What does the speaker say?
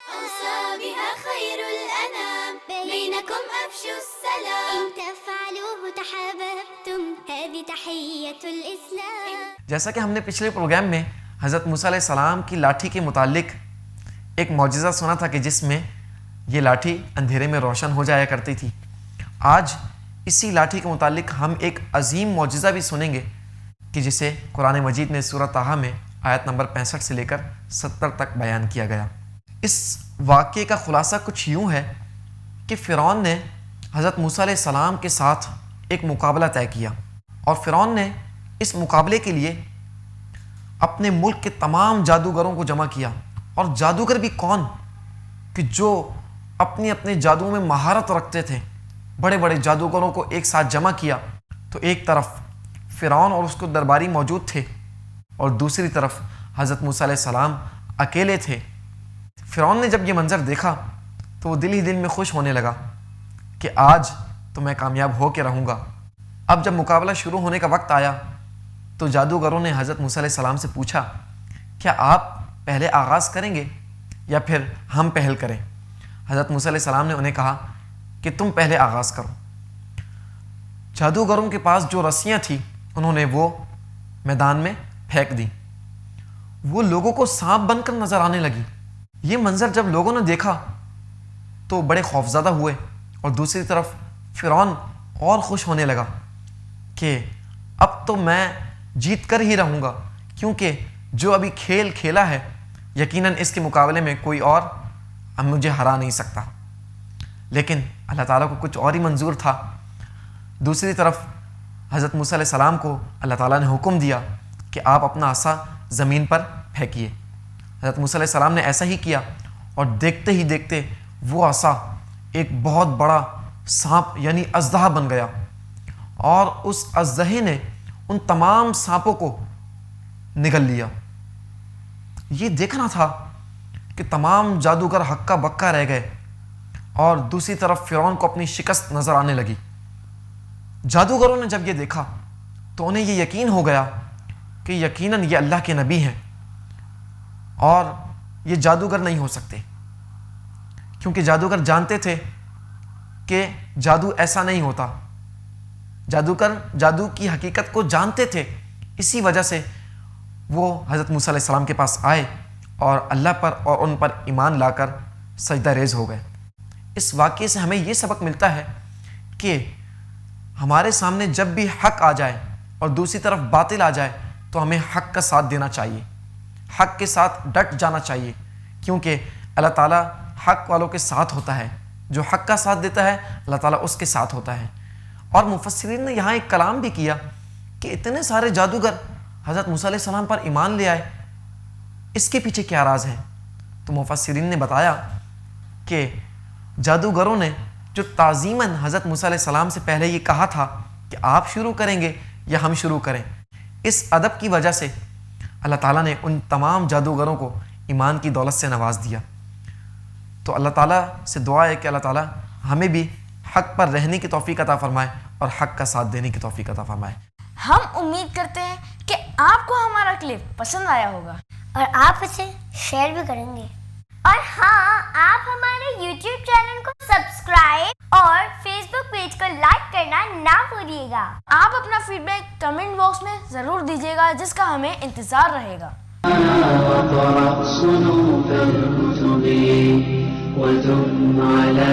أوصى بها خير الأنام بينكم أفشوا السلام إن تفعلوه تحاببتم هذه تحية الإسلام. جیسا کہ ہم نے پچھلے پروگرام میں حضرت موسیٰ علیہ السلام کی لاٹھی کے متعلق ایک معجزہ سنا تھا کہ جس میں یہ لاٹھی اندھیرے میں روشن ہو جایا کرتی تھی، آج اسی لاٹھی کے متعلق ہم ایک عظیم معجزہ بھی سنیں گے کہ جسے قرآن مجید میں سورہ طٰہٰ میں آیت نمبر 65 سے لے کر 70 تک بیان کیا گیا۔ اس واقعے کا خلاصہ کچھ یوں ہے کہ فرعون نے حضرت موسیٰ علیہ السلام کے ساتھ ایک مقابلہ طے کیا، اور فرعون نے اس مقابلے کے لیے اپنے ملک کے تمام جادوگروں کو جمع کیا، اور جادوگر بھی کون کہ جو اپنے اپنے جادو میں مہارت رکھتے تھے، بڑے بڑے جادوگروں کو ایک ساتھ جمع کیا۔ تو ایک طرف فرعون اور اس کو درباری موجود تھے، اور دوسری طرف حضرت موسیٰ علیہ السلام اکیلے تھے۔ فرعون نے جب یہ منظر دیکھا تو وہ دل ہی دل میں خوش ہونے لگا کہ آج تو میں کامیاب ہو کے رہوں گا۔ اب جب مقابلہ شروع ہونے کا وقت آیا تو جادوگروں نے حضرت موسیٰ علیہ السلام سے پوچھا، کیا آپ پہلے آغاز کریں گے یا پھر ہم پہل کریں؟ حضرت موسیٰ علیہ السلام نے انہیں کہا کہ تم پہلے آغاز کرو۔ جادوگروں کے پاس جو رسیاں تھیں انہوں نے وہ میدان میں پھینک دی، وہ لوگوں کو سانپ بن کر نظر آنے لگی۔ یہ منظر جب لوگوں نے دیکھا تو بڑے خوفزدہ ہوئے، اور دوسری طرف فرعون اور خوش ہونے لگا کہ اب تو میں جیت کر ہی رہوں گا، کیونکہ جو ابھی کھیل کھیلا ہے یقیناً اس کے مقابلے میں کوئی اور اب مجھے ہرا نہیں سکتا۔ لیکن اللہ تعالیٰ کو کچھ اور ہی منظور تھا۔ دوسری طرف حضرت موسیٰ علیہ السلام کو اللہ تعالیٰ نے حکم دیا کہ آپ اپنا عصا زمین پر پھینکیے۔ حضرت موسیٰ علیہ السلام نے ایسا ہی کیا، اور دیکھتے ہی دیکھتے وہ عصا ایک بہت بڑا سانپ یعنی اژدہا بن گیا، اور اس اژدہے نے ان تمام سانپوں کو نگل لیا۔ یہ دیکھنا تھا کہ تمام جادوگر ہکا بکا رہ گئے، اور دوسری طرف فرعون کو اپنی شکست نظر آنے لگی۔ جادوگروں نے جب یہ دیکھا تو انہیں یہ یقین ہو گیا کہ یقیناً یہ اللہ کے نبی ہیں، اور یہ جادوگر نہیں ہو سکتے، کیونکہ جادوگر جانتے تھے کہ جادو ایسا نہیں ہوتا۔ جادوگر جادو کی حقیقت کو جانتے تھے، اسی وجہ سے وہ حضرت موسیٰ علیہ السلام کے پاس آئے اور اللہ پر اور ان پر ایمان لا کر سجدہ ریز ہو گئے۔ اس واقعے سے ہمیں یہ سبق ملتا ہے کہ ہمارے سامنے جب بھی حق آ جائے اور دوسری طرف باطل آ جائے تو ہمیں حق کا ساتھ دینا چاہیے، حق کے ساتھ ڈٹ جانا چاہیے، کیونکہ اللہ تعالیٰ حق والوں کے ساتھ ہوتا ہے۔ جو حق کا ساتھ دیتا ہے اللہ تعالیٰ اس کے ساتھ ہوتا ہے۔ اور مفسرین نے یہاں ایک کلام بھی کیا کہ اتنے سارے جادوگر حضرت موسیٰ علیہ السلام پر ایمان لے آئے، اس کے پیچھے کیا راز ہے؟ تو مفسرین نے بتایا کہ جادوگروں نے جو تعظیماً حضرت موسیٰ علیہ السلام سے پہلے یہ کہا تھا کہ آپ شروع کریں گے یا ہم شروع کریں، اس ادب کی وجہ سے اللہ تعالیٰ نے ان تمام جادوگروں کو ایمان کی دولت سے نواز دیا۔ تو اللہ تعالیٰ سے دعا ہے کہ اللہ تعالیٰ ہمیں بھی حق پر رہنے کی توفیق عطا فرمائے اور حق کا ساتھ دینے کی توفیق عطا فرمائے۔ ہم امید کرتے ہیں کہ آپ کو ہمارا کلپ پسند آیا ہوگا، اور آپ اسے شیئر بھی کریں گے۔ اور ہاں، آپ ہمارے یوٹیوب چینل کو سبسکرائب اور فیس بک پیج کو لائک کرنا نہ بھولیے گا۔ آپ اپنا فیڈ بیک کمنٹ باکس میں ضرور دیجیے گا، جس کا ہمیں انتظار رہے گا۔ وقرأ صنوف الكتب وثم على